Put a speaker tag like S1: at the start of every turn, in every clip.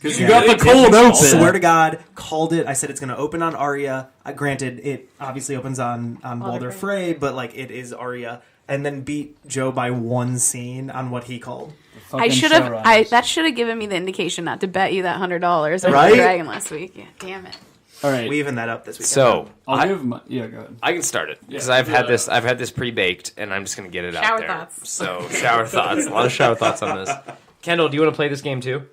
S1: Because you got the cold open.
S2: Swear to God, called it. I said it's going to open on Arya. Granted, it obviously opens on Walder Frey, but like it is Arya. And then beat Joe by one scene on what he called.
S3: I should have. That should have given me the indication not to bet you that $100 on
S2: Right?
S3: the Dragon last week. Yeah, damn it.
S1: All right,
S2: We even that up this weekend.
S4: So
S1: go ahead.
S4: I can start it because I've had this pre-baked, and I'm just gonna get it out
S3: Shower
S4: there.
S3: thoughts.
S4: So shower thoughts. A lot of shower thoughts on this. Kendall, do you want to play this game too?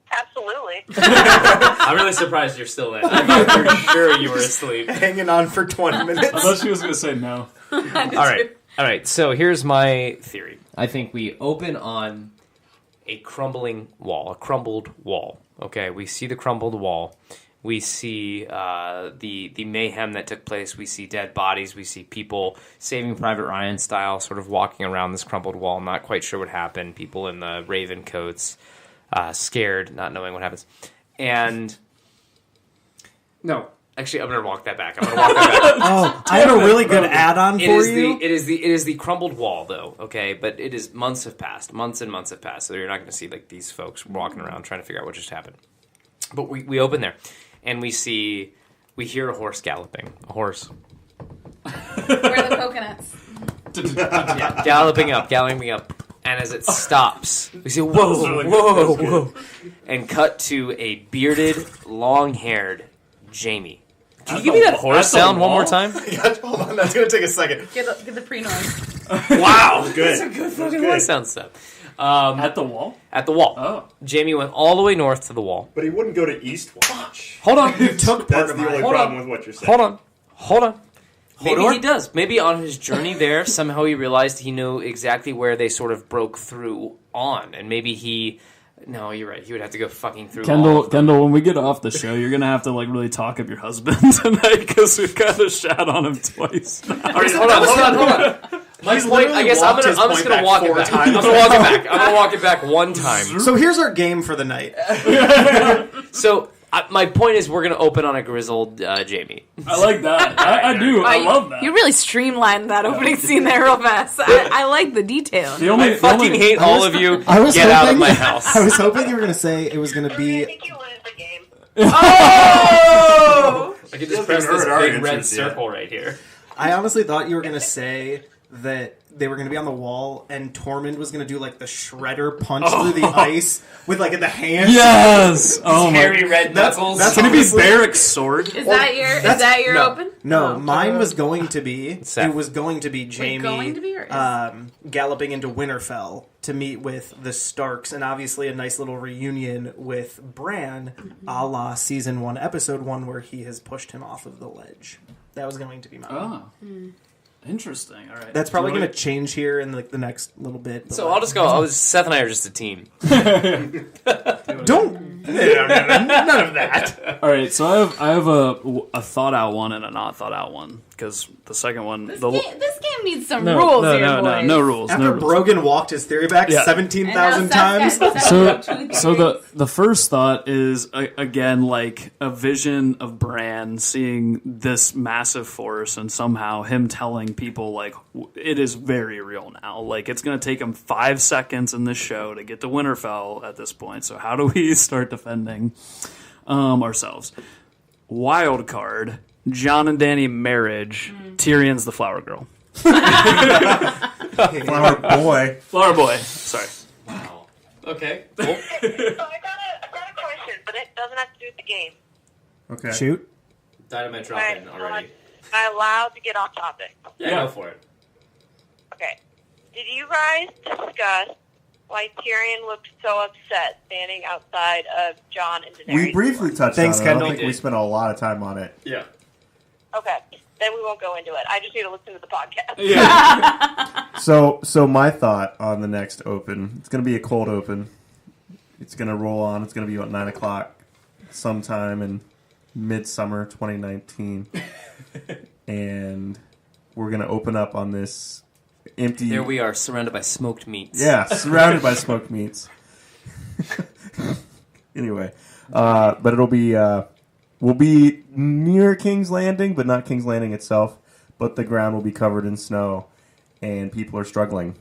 S5: Absolutely.
S4: I'm really surprised you're still in. I thought for sure you were asleep.
S2: hanging on for 20 minutes.
S1: I thought she was going to say no.
S4: All right. So here's my theory. I think we open on a crumbled wall. Okay, we see the crumbled wall. We see the mayhem that took place. We see dead bodies. We see people Saving Private Ryan style, sort of walking around this crumbled wall, not quite sure what happened. People in the raven coats, scared, not knowing what happens. And no, actually, I'm going to walk that back.
S2: Oh, I have a really good add-on for you.
S4: It is the crumbled wall, though. Okay, but it is months and months have passed. So you're not going to see like these folks walking around trying to figure out what just happened. But we open there, and we hear a horse galloping. A horse.
S3: Where are the coconuts?
S4: Yeah, galloping up. And as it stops, we see, whoa, and cut to a bearded, long-haired Jamie. Can you give me that horse sound one more time?
S2: Hold on, that's going to take a second.
S3: Get the pre-noise.
S4: Wow,
S2: Good.
S4: That's a good fucking horse sound stuff.
S1: At the wall?
S4: At the wall.
S1: Oh.
S4: Jamie went all the way north to the wall.
S6: But he wouldn't go to East Watch.
S4: Hold on.
S2: You took part
S6: That's
S2: of
S6: the
S2: mine.
S6: only
S4: Hold
S6: problem
S4: on.
S6: with what you're saying.
S4: Hold on. Maybe
S2: Hodor?
S4: he does. Maybe on his journey there, somehow he realized he knew exactly where they sort of broke through on. And maybe he... No, you're right. He would have to go fucking through all of them.
S1: Kendall, when we get off the show, you're going to have to like really talk up your husband tonight because we've kind of shat on him twice.
S4: All right, hold on. My point, I guess I'm just going to walk it back. I'm going to walk it back one time.
S2: So here's our game for the night.
S4: So my point is we're going to open on a grizzled Jamie.
S1: I like that. I do. I love that.
S3: You really streamlined that opening scene there real fast. I like the detail.
S4: I fucking hate all of you. Get out of my house.
S2: I was hoping you were going to say it was going to
S5: I
S2: be...
S5: think you lose the game.
S4: Oh! I could just press this
S6: hurt our
S4: big red
S6: interest yet.
S4: circle right here.
S2: I honestly thought you were going to say that they were going to be on the wall and Tormund was going to do like the shredder punch through the ice with like in the hand.
S1: Yes! Oh my...
S4: Hairy red knuckles.
S1: That's going to be Barrick's sword.
S3: Is that your open?
S2: No,
S3: Oh.
S2: mine was going to be...
S4: Seth.
S2: It was going to be Jamie
S3: going to be or is?
S2: galloping into Winterfell to meet with the Starks and obviously a nice little reunion with Bran a la Season 1, Episode 1 where he has pushed him off of the ledge. That was going to be mine.
S1: Oh. Interesting. All right.
S2: That's probably going to change here in like the next little bit.
S4: So I'll just go. Seth and I are just a team.
S2: Don't... None of that.
S1: All right, so I have a thought out one and a not thought out one because the second one
S3: This game needs some rules here, boys.
S1: no rules.
S2: After
S1: no rules.
S2: Brogan walked his theory back
S1: Yeah.
S2: 17,000 times.
S1: So the first thought is again like a vision of Bran seeing this massive force and somehow him telling people like it is very real now. Like it's going to take him 5 seconds in this show to get to Winterfell at this point. So how do we start defending ourselves? Wild card: Jon and Dany marriage. Tyrion's the flower girl.
S6: Flower boy.
S1: Flower boy. Sorry.
S4: Wow. Okay. Cool.
S5: So I've got a question, but it doesn't have to do with the game.
S6: Okay.
S2: Shoot.
S4: Dynamite dropping already.
S5: Am I allowed to get off topic?
S4: Yeah, go for it.
S5: Okay. Did you guys discuss why Tyrion looked so upset standing outside of Jon and Daenerys?
S6: We briefly touched
S2: Thanks,
S6: on it. I
S2: Kendall.
S6: don't think we spent a lot of time on it.
S4: Yeah.
S5: Okay. Then we won't go into it. I just need to listen to the podcast.
S1: Yeah.
S6: So my thought on the next open, it's going to be a cold open. It's going to roll on. It's going to be about 9 o'clock sometime in midsummer 2019. And we're going to open up on this empty...
S4: There we are, surrounded by smoked meats.
S6: Yeah, surrounded by smoked meats. Anyway, but it'll be... we'll be near King's Landing, but not King's Landing itself. But the ground will be covered in snow, and people are struggling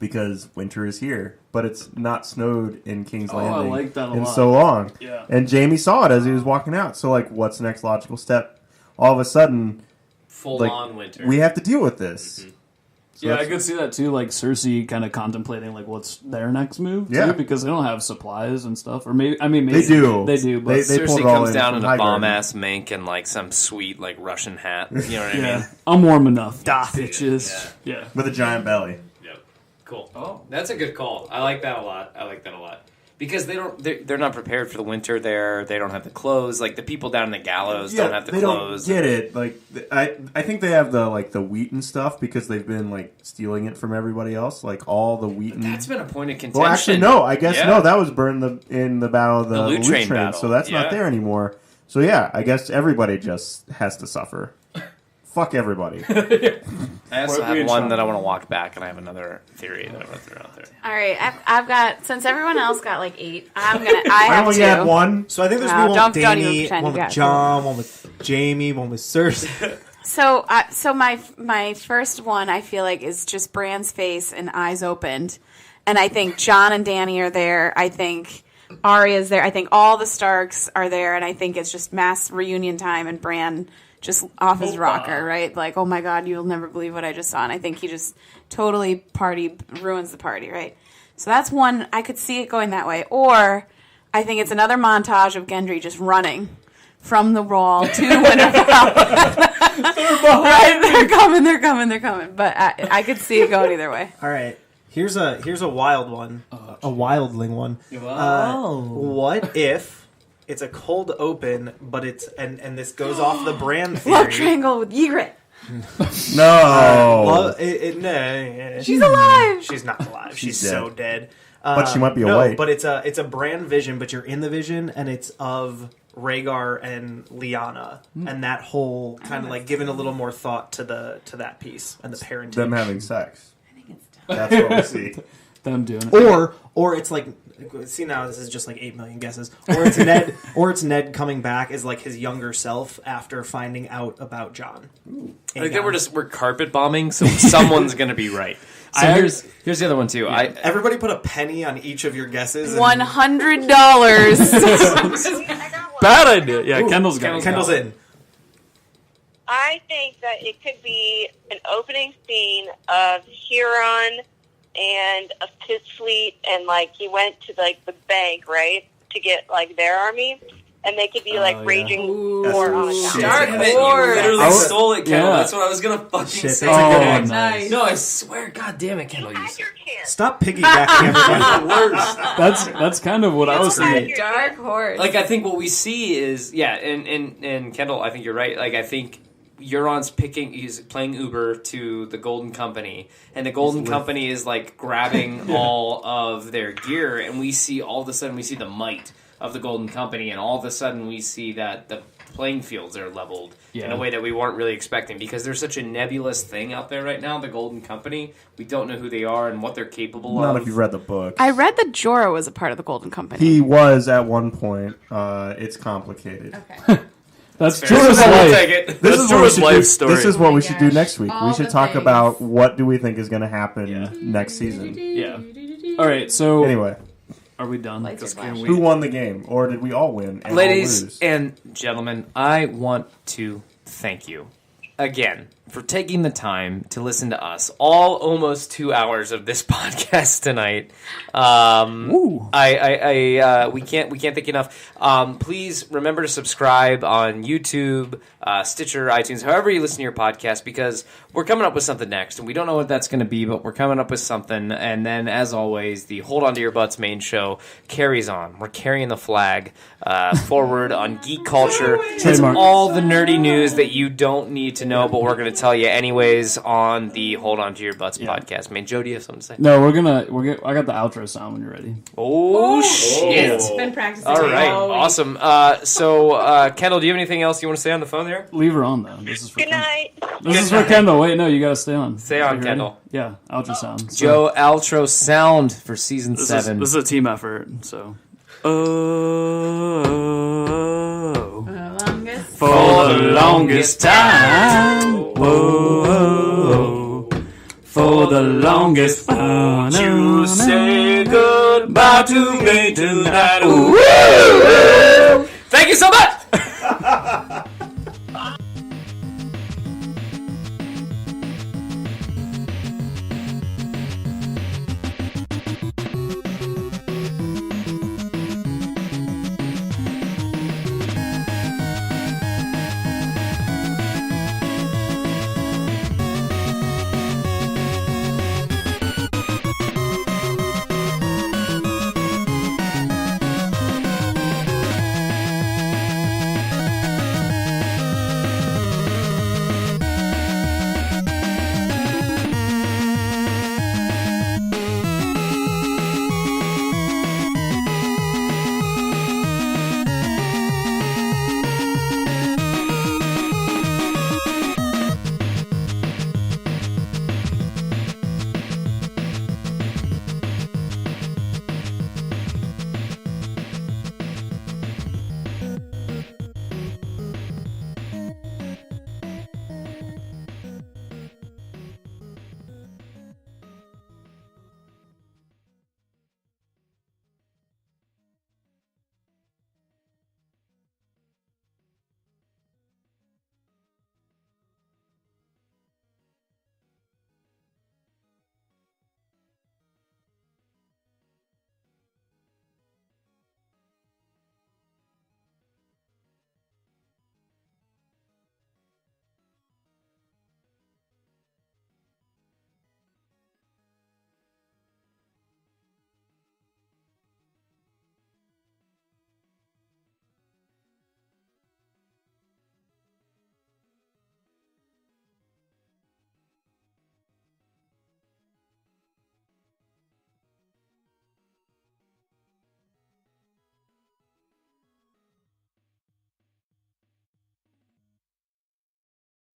S6: because winter is here, but it's not snowed in King's
S1: Oh, I
S6: Landing
S1: like that a
S6: in
S1: lot.
S6: so long.
S1: Yeah.
S6: And Jaime saw it as he was walking out. So, like, what's the next logical step? All of a sudden,
S4: Full on winter.
S6: we have to deal with this.
S4: Mm-hmm.
S6: So
S1: Yeah, I
S6: that's-
S1: could see that too. Like Cersei kind of contemplating like what's their next move. Too,
S6: Yeah.
S1: because they don't have supplies and stuff. Or maybe maybe
S6: They do.
S1: They do. But
S6: They pulled
S4: Cersei
S6: it all
S4: comes
S6: in
S4: down
S6: from
S4: in a
S6: High
S4: bomb
S6: Garden.
S4: ass mink and like some sweet like Russian hat. You know what I
S1: yeah,
S4: mean?
S1: I'm warm enough.
S2: Da.
S1: Bitches. Yeah.
S6: With a giant belly.
S4: Yep. Cool. Oh, that's a good call. I like that a lot. Because they're not prepared for the winter there. They don't have the clothes. Like the people down in the gallows don't have the clothes.
S6: Don't get it. Like I think they have the wheat and stuff because they've been like stealing it from everybody else. Like all the wheat and
S4: That's been a point of contention.
S6: well, actually, no. I guess
S4: Yeah.
S6: no. That was burned in the battle of the
S4: Loot
S6: Loot
S4: Train
S6: Train,
S4: battle.
S6: so that's
S4: Yeah.
S6: not there anymore. So yeah, I guess everybody just has to suffer. Fuck everybody.
S4: I also have one that I want to walk back, and I have another theory that I want to throw out there.
S3: All right, I've got, since everyone else got like 8, I have
S6: only
S3: two.
S6: had one.
S2: So I think there's
S3: No,
S2: one
S3: don't
S2: with
S3: even
S2: Dany,
S3: pretend
S2: one
S3: you
S2: with
S3: got
S2: John, one with Jamie, one with Cersei.
S3: So my first one I feel like is just Bran's face and eyes opened, and I think Jon and Dany are there. I think Arya's there. I think all the Starks are there, and I think it's just mass reunion time, and Bran just off his rocker, right? Like, oh my God, you'll never believe what I just saw, and I think he just totally ruins the party, right? So that's one. I could see it going that way, or I think it's another montage of Gendry just running from the wall to Winterfell. Right, they're coming. But I could see it going either way.
S2: All right, here's a wild one, a wildling one. What if it's a cold open, but it's and this goes off the Bran theory?
S3: Love triangle with Ygritte.
S6: No.
S2: Well, no,
S3: She's alive.
S2: she's not alive. She's
S6: She's
S2: so
S6: dead.
S2: dead.
S6: But she might be
S2: no,
S6: awake.
S2: but it's a Bran vision, but you're in the vision, and it's of Rhaegar and Lyanna, and that whole kind of like giving a little more thought to that piece and the parenting.
S6: Them having sex. That's what we see.
S1: Them doing it.
S2: Or it's like, see, now this is just like 8 million guesses. Or it's Ned coming back as like his younger self after finding out about Jon.
S4: I think that we're carpet bombing, so someone's gonna be right. So here's the other one too.
S2: Everybody put a penny on each of your guesses. And
S3: $100.
S5: I got one.
S1: Bad idea. Yeah, Kendall's got it.
S2: Kendall's in.
S5: I think that it could be an opening scene of Huron and a piss fleet, and like he went to like the bank, right, to get like their army, and they could be like
S1: yeah.
S5: raging war on
S6: Shit.
S5: it.
S3: Dark
S4: Damn it, you
S3: Horse.
S4: literally stole it, Kendall.
S1: Yeah.
S4: That's what I was gonna fucking
S2: Shit,
S4: say.
S2: that's a good one.
S1: Nice.
S4: No, I swear, God damn it, Kendall. You
S5: Had your chance.
S2: Stop piggybacking everybody.
S1: That's kind of what I was
S5: Had
S1: thinking.
S5: your
S3: Dark
S5: chance.
S3: Horse.
S4: Like, I think what we see is, yeah, and Kendall, I think you're right. Like, I think Euron's he's playing Uber to the Golden Company, and the Golden Company is, like, grabbing all of their gear, and we see, all of a sudden, we see the might of the Golden Company, and all of a sudden we see that the playing fields are leveled in a way that we weren't really expecting, because there's such a nebulous thing out there right now, the Golden Company. We don't know who they are and what they're capable of.
S6: Not if you've read the book.
S3: I read that Jorah was a part of the Golden Company.
S6: He was at one point. It's complicated.
S3: Okay.
S1: That's
S4: Fair.
S1: Jorah's
S4: We'll
S1: life.
S4: take it.
S6: This is what we
S1: Jorah's
S6: should
S1: life
S6: do.
S1: story.
S6: This is what we
S3: my
S6: should do
S3: gosh.
S6: next week.
S3: All
S6: We should
S3: the
S6: talk
S3: things.
S6: about what do we think is going to happen next season.
S1: Yeah. All right. So
S6: Anyway,
S1: are we done?
S3: Lights are
S1: 'Cause
S3: flashing.
S6: who won the game, or did we all win? And all
S4: Ladies
S6: lose?
S4: and gentlemen, I want to thank you again for taking the time to listen to us all almost 2 hours of this podcast tonight. We can't thank you enough. Please remember to subscribe on YouTube, Stitcher, iTunes, however you listen to your podcast, because we're coming up with something next, and we don't know what that's going to be, but we're coming up with something. And then, as always, the Hold On To Your Butts main show carries on. We're carrying the flag forward on geek culture. It's
S1: Trademark.
S4: all the nerdy news that you don't need to know, but we're going to tell you anyways on the Hold On To Your Butts podcast. Man, Joe, do you have something to say?
S1: No, I got the outro sound when you're ready.
S4: Oh, shit.
S3: It's been practicing.
S4: All right,
S3: all week.
S4: awesome. So, Kendall, do you have anything else you want to say on the phone there?
S1: Leave her on though. This is for
S5: Good night.
S1: This is for Kendall. Wait, no, you got to stay on.
S4: Stay on,
S1: You ready?
S4: Kendall.
S1: Yeah, outro sound. So,
S4: Joe, outro sound for season
S1: this
S4: 7.
S1: is a team effort. So. For the longest time. Whoa. For for the longest. Won't you say goodbye to me tonight?
S4: Thank you so much.